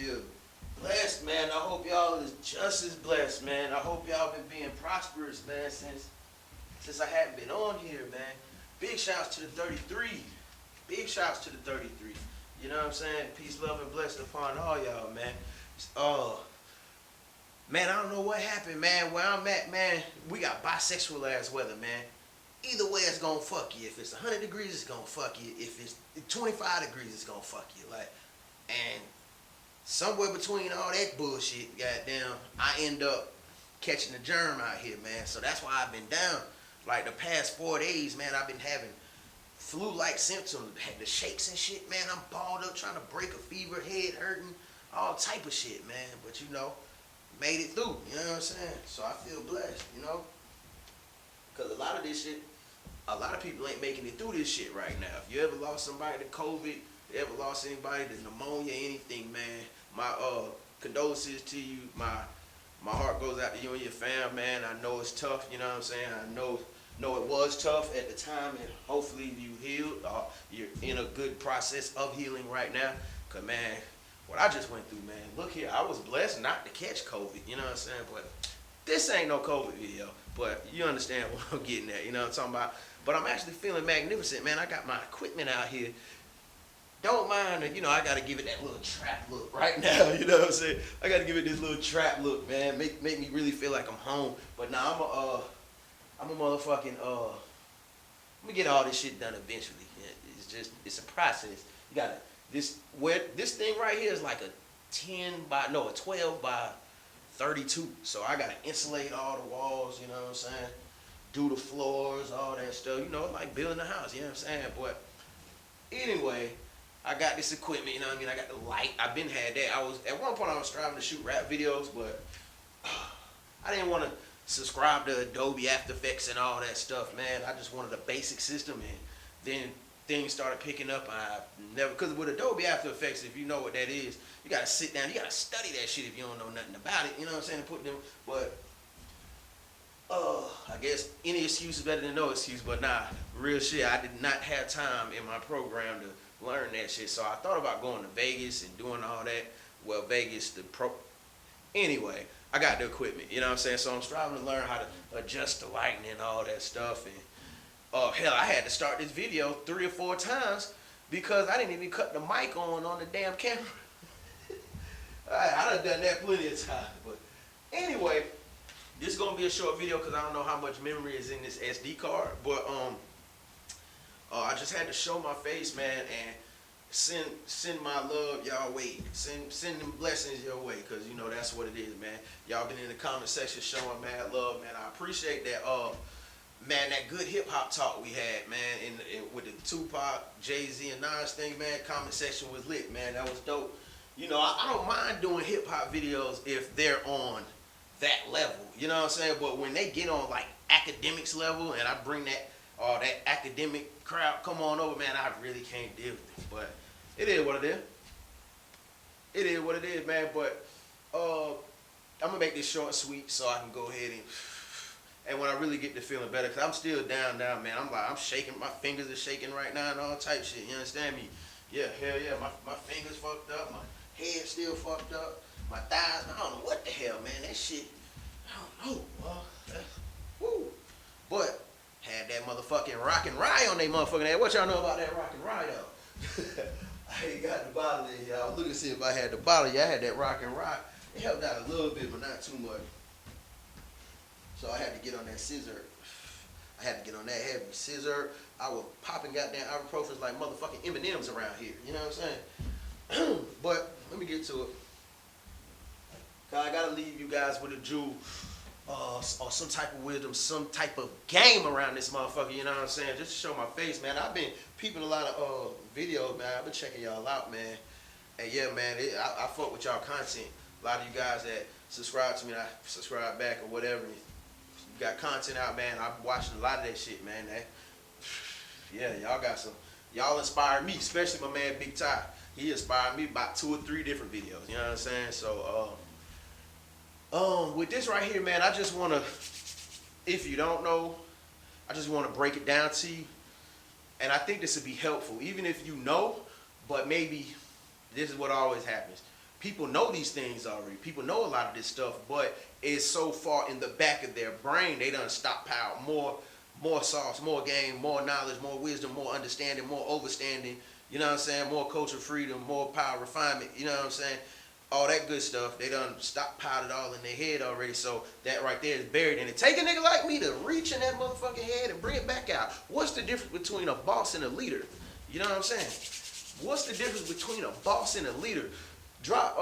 feel blessed, man. I hope y'all is just as blessed, man. I hope y'all been being prosperous, man, since I hadn't been on here, man. Big shouts to the 33. Big shouts to the 33. You know what I'm saying? Peace, love, and blessing upon all y'all, man. Man, I don't know what happened, man. Where I'm at, man, we got bisexual ass weather, man. Either way, it's gonna fuck you. If it's 100 degrees, it's gonna fuck you. If it's 25 degrees, it's gonna fuck you. And somewhere between all that bullshit, goddamn, I end up catching the germ out here, man. So that's why I've been down. Like the past 4 days, man, I've been having flu-like symptoms, had the shakes and shit, man. I'm balled up trying to break a fever, head hurting, all type of shit, man. But you know, made it through. You know what I'm saying? So I feel blessed, you know, because a lot of this shit, a lot of people ain't making it through this shit right now. If you ever lost somebody to COVID, ever lost anybody to pneumonia, anything, man, my condolences to you. My heart goes out to you and your fam, man. I know it's tough, you know what I'm saying? I know it was tough at the time, and hopefully you healed. You're in a good process of healing right now. Cause man, what I just went through, man. Look here, I was blessed not to catch COVID, you know what I'm saying? But this ain't no COVID video. But you understand what I'm getting at, you know what I'm talking about? But I'm actually feeling magnificent, man. I got my equipment out here. Don't mind, you know, I gotta give it that little trap look right now, you know what I'm saying? I gotta give it this little trap look, man. Make me really feel like I'm home. But now I'm a motherfucking, I'm gonna get all this shit done eventually. It's a process. You gotta, this thing right here is like a 12 by 32. So I gotta insulate all the walls, you know what I'm saying? Do the floors, all that stuff, you know, like building a house, you know what I'm saying? But anyway, I got this equipment, you know what I mean? I got the light. I've been had that. At one point I was striving to shoot rap videos, but I didn't want to subscribe to Adobe After Effects and all that stuff, man. I just wanted a basic system, and then things started picking up. Because with Adobe After Effects, if you know what that is, you gotta sit down, you gotta study that shit if you don't know nothing about it, you know what I'm saying? But I guess any excuse is better than no excuse, but nah, real shit, I did not have time in my program to learn that shit. So I thought about going to Vegas and doing all that. Well, Vegas, anyway, I got the equipment, you know what I'm saying? So I'm striving to learn how to adjust the lighting and all that stuff. And hell, I had to start this video 3 or 4 times because I didn't even cut the mic on the damn camera. I done that plenty of times. But anyway, this is gonna be a short video because I don't know how much memory is in this SD card. But I just had to show my face, man, and send my love y'all way. Send them blessings your way, because you know that's what it is, man. Y'all been in the comment section showing mad love, man. I appreciate that. Man, that good hip hop talk we had, man, with the Tupac, Jay-Z, and Nas thing, man. Comment section was lit, man. That was dope. You know, I don't mind doing hip hop videos if they're on that level, you know what I'm saying? But when they get on like academics level, and I bring that academic crowd come on over, man, I really can't deal with it. But it is what it is. It is what it is, man. But I'm gonna make this short and sweet so I can go ahead and when I really get to feeling better, because I'm still down, man. I'm shaking, my fingers are shaking right now and all type shit, you understand me? Yeah, hell yeah, my fingers fucked up, my head still fucked up, my thighs, I don't know what the hell, man, that shit, I don't know, woo. But had that motherfucking rock and rye on they motherfucking head. What y'all know about that rock and rye though? I ain't got the bottle in here. I was looking to see if I had the bottle. Yeah, I had that rock and rye. It helped out a little bit, but not too much. So I had to get on that scissor. I had to get on that heavy scissor. I was popping goddamn ibuprofen like motherfucking M&M's around here. You know what I'm saying? But let me get to it. Cause I gotta leave you guys with a jewel, or some type of wisdom, some type of game around this motherfucker. You know what I'm saying? Just to show my face, man. I've been peeping a lot of videos, man. I've been checking y'all out, man. And yeah, man, I fuck with y'all content. A lot of you guys that subscribe to me, I subscribe back or whatever. You got content out, man. I'm watching a lot of that shit, man. Yeah, y'all inspired me, especially my man Big Ty. He inspired me about 2 or 3 different videos. You know what I'm saying? So, with this right here, man, I just want to, if you don't know, I just want to break it down to you. And I think this would be helpful, even if you know, but maybe this is what always happens. People know these things already. People know a lot of this stuff, but it's so far in the back of their brain, they done stockpiled more sauce, more game, more knowledge, more wisdom, more understanding, more overstanding. You know what I'm saying? More cultural freedom, more power refinement. You know what I'm saying? All that good stuff. They done stockpiled it all in their head already. So that right there is buried in it. Take a nigga like me to reach in that motherfucking head and bring it back out. What's the difference between a boss and a leader? You know what I'm saying? What's the difference between a boss and a leader? Drop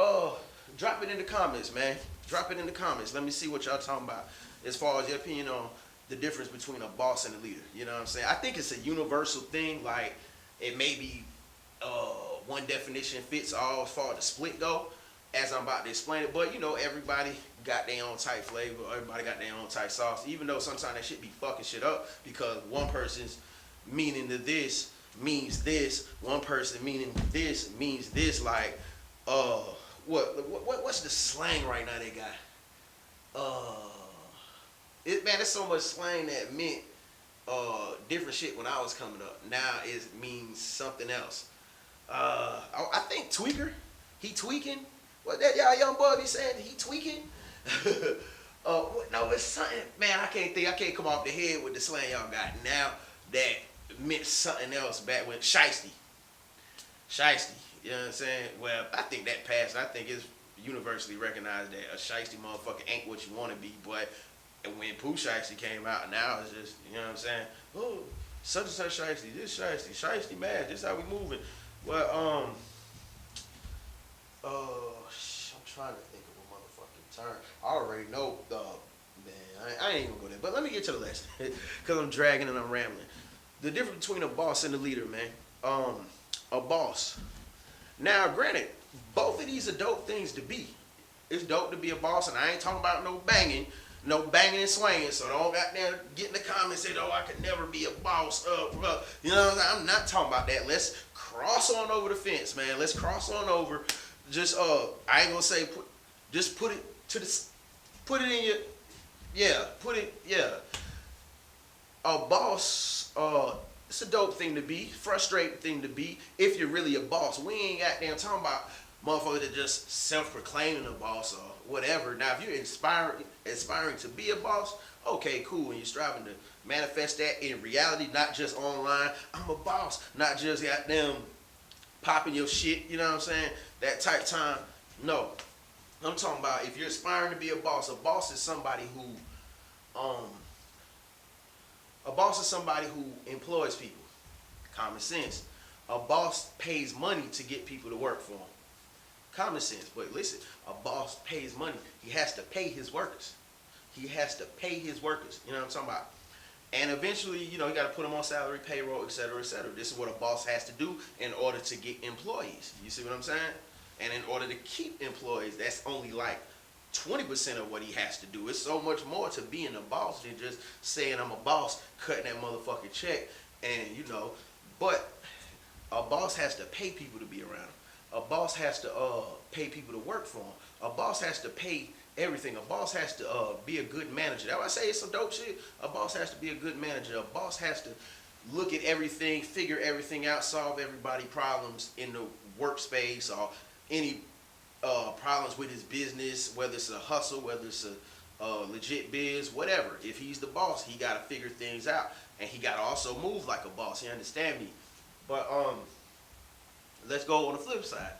it in the comments, man. Drop it in the comments. Let me see what y'all talking about as far as your opinion on the difference between a boss and a leader. You know what I'm saying? I think it's a universal thing. Like, it may be one definition fits all as far as the split go, as I'm about to explain it. But, you know, everybody got their own type flavor. Everybody got their own type sauce. Even though sometimes that shit be fucking shit up because one person's meaning to this means this. One person meaning this means this. Like, what's the slang right now they got? Man, there's so much slang that meant different shit when I was coming up. Now it means something else. I think tweaker. He tweaking. What that y'all young boy be saying? He tweaking. No, it's something. Man, I can't come off the head with the slang y'all got now that meant something else back when shiesty. You know what I'm saying? Well, I think that passed. I think it's universally recognized that a shiesty motherfucker ain't what you want to be. But when Pooh Shiesty came out, now it's just, you know what I'm saying? Oh, such and such shiesty, this shiesty man, this how we moving. Well, I'm trying to think of a motherfucking term. I already know, man, I ain't gonna go there. But let me get to the lesson, because I'm dragging and I'm rambling. The difference between a boss and a leader, man. A boss. Now, granted, both of these are dope things to be. It's dope to be a boss, and I ain't talking about no banging and swinging. So don't got there get in the comments and say, "Oh, I could never be a boss." You know, I'm not talking about that. Let's cross on over the fence, man. Let's cross on over. Just I ain't gonna say put it in your A boss, it's a dope thing to be, frustrating thing to be, if you're really a boss. We ain't goddamn talking about motherfuckers that just self-proclaiming a boss or whatever. Now, if you're aspiring to be a boss, okay, cool, and you're striving to manifest that in reality, not just online. I'm a boss, not just goddamn popping your shit, you know what I'm saying? That type time. No. I'm talking about if you're aspiring to be a boss is somebody who, employs people. Common sense. A boss pays money to get people to work for him. Common sense. But listen, a boss pays money. He has to pay his workers. You know what I'm talking about? And eventually, you got to put them on salary, payroll, et cetera, et cetera. This is what a boss has to do in order to get employees. You see what I'm saying? And in order to keep employees, that's only like 20% of what he has to do. It's so much more to being a boss than just saying I'm a boss, cutting that motherfucking check, and but a boss has to pay people to be around him. A boss has to pay people to work for him. A boss has to pay everything. A boss has to be a good manager. That's why I say it's some dope shit. A boss has to be a good manager. A boss has to look at everything, figure everything out, solve everybody's problems in the workspace or any problems with his business, whether it's a hustle, whether it's a legit biz, whatever. If he's the boss, he got to figure things out, and he got to also move like a boss. You understand me? But let's go on the flip side.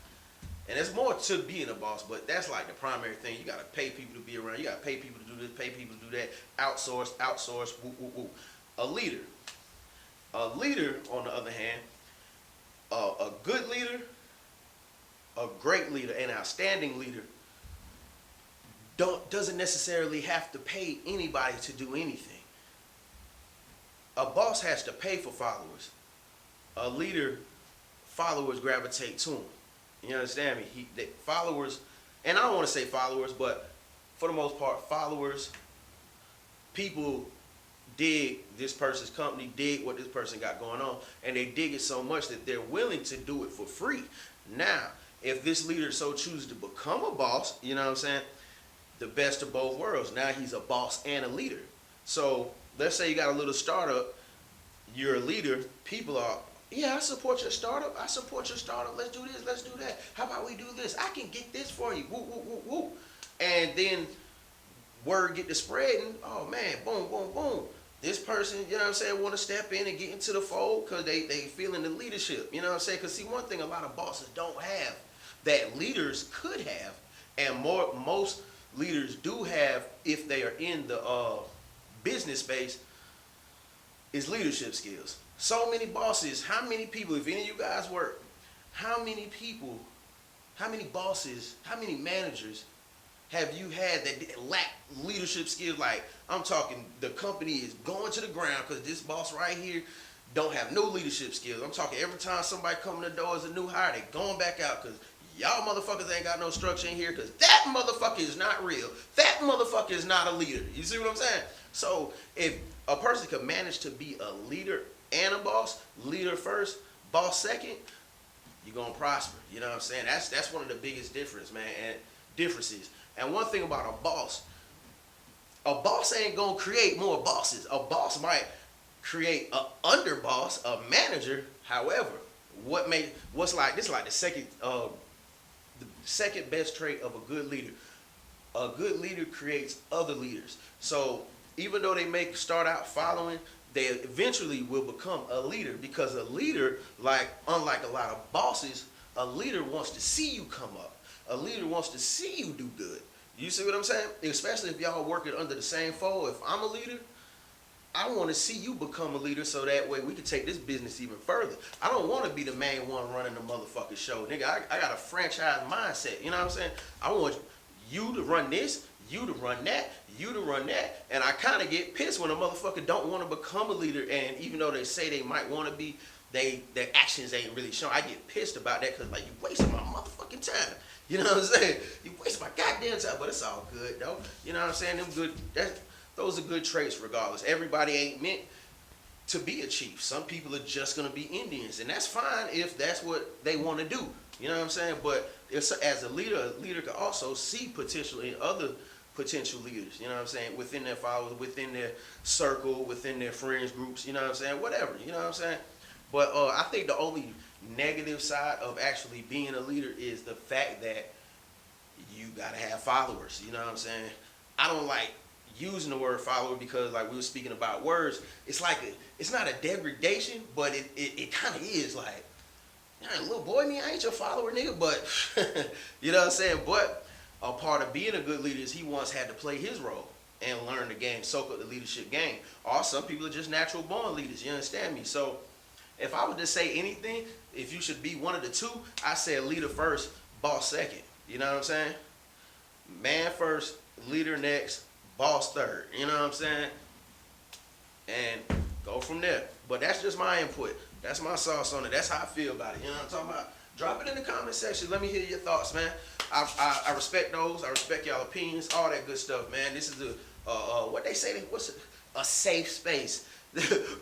And there's more to being a boss, but that's like the primary thing. You got to pay people to be around. You got to pay people to do this, pay people to do that. Outsource, woo, woo, woo. A leader, on the other hand, a good leader, a great leader, an outstanding leader doesn't necessarily have to pay anybody to do anything. A boss has to pay for followers. A leader, followers gravitate to him. You understand me? Followers, and I don't want to say followers, but for the most part, followers, people dig this person's company, dig what this person got going on, and they dig it so much that they're willing to do it for free. Now, if this leader so chooses to become a boss, you know what I'm saying, the best of both worlds. Now he's a boss and a leader. So let's say you got a little startup, you're a leader, people are Yeah, I support your startup. I support your startup. Let's do this. Let's do that. How about we do this? I can get this for you. Woo, woo, woo, woo. And then word get to spreading. Oh man, boom, boom, boom. This person, you know what I'm saying, want to step in and get into the fold because they feeling the leadership. You know what I'm saying? Because see, one thing a lot of bosses don't have that leaders could have, and most leaders do have if they are in the business space, is leadership skills. So many bosses, how many people, if any of you guys work, how many people, how many bosses, how many managers have you had that lack leadership skills? Like, I'm talking, the company is going to the ground because this boss right here don't have no leadership skills. I'm talking every time somebody come in the door as a new hire, they going back out because y'all motherfuckers ain't got no structure in here because that motherfucker is not real. That motherfucker is not a leader. You see what I'm saying? So if a person could manage to be a leader and a boss, leader first, boss second, you're gonna prosper. You know what I'm saying? That's one of the biggest differences. And one thing about a boss ain't gonna create more bosses. A boss might create a underboss, a manager. However, what's like this is like the second best trait of a good leader. A good leader creates other leaders. So even though they may start out following, they eventually will become a leader because a leader, unlike a lot of bosses, a leader wants to see you come up. A leader wants to see you do good. You see what I'm saying? Especially if y'all working under the same fold. If I'm a leader, I want to see you become a leader so that way we can take this business even further. I don't want to be the main one running the motherfucking show. Nigga, I got a franchise mindset. You know what I'm saying? I want you to run this, you to run that, you to run that. And I kind of get pissed when a motherfucker don't want to become a leader. And even though they say they might want to be, their actions ain't really showing. I get pissed about that because, like, you wasting my motherfucking time. You know what I'm saying? You waste my goddamn time, but it's all good though. You know what I'm saying? Those are good traits regardless. Everybody ain't meant to be a chief. Some people are just gonna be Indians, and that's fine if that's what they want to do. You know what I'm saying? But as a leader can also see potential in other potential leaders. You know what I'm saying? Within their followers, within their circle, within their friends groups. You know what I'm saying? Whatever. You know what I'm saying? But I think the only negative side of actually being a leader is the fact that you gotta have followers. You know what I'm saying? I don't like using the word follower because, like we were speaking about words, it's like it's not a degradation, but it kind of is. Like, little boy, me, I ain't your follower, nigga. But you know what I'm saying? But a part of being a good leader is he once had to play his role and learn the game, soak up the leadership game. Or some people are just natural born leaders. You understand me? So if I were to say anything, if you should be one of the two, I say a leader first, boss second. You know what I'm saying? Man first, leader next, boss third. You know what I'm saying? And go from there. But that's just my input. That's my sauce on it. That's how I feel about it. You know what I'm talking about? Drop it in the comment section. Let me hear your thoughts, man. I respect those. I respect y'all opinions. All that good stuff, man. This is what they say. What's it? A safe space.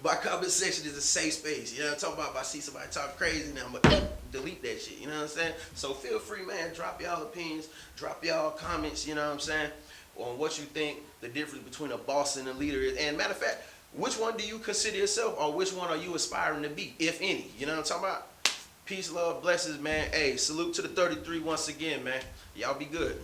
My comment section is a safe space. You know what I'm talking about? If I see somebody talk crazy, now I'm going to delete that shit. You know what I'm saying? So feel free, man. Drop y'all opinions. Drop y'all comments, you know what I'm saying, on what you think the difference between a boss and a leader is. And matter of fact, which one do you consider yourself, or which one are you aspiring to be, if any? You know what I'm talking about? Peace, love, blessings, man. Hey, salute to the 33 once again, man. Y'all be good.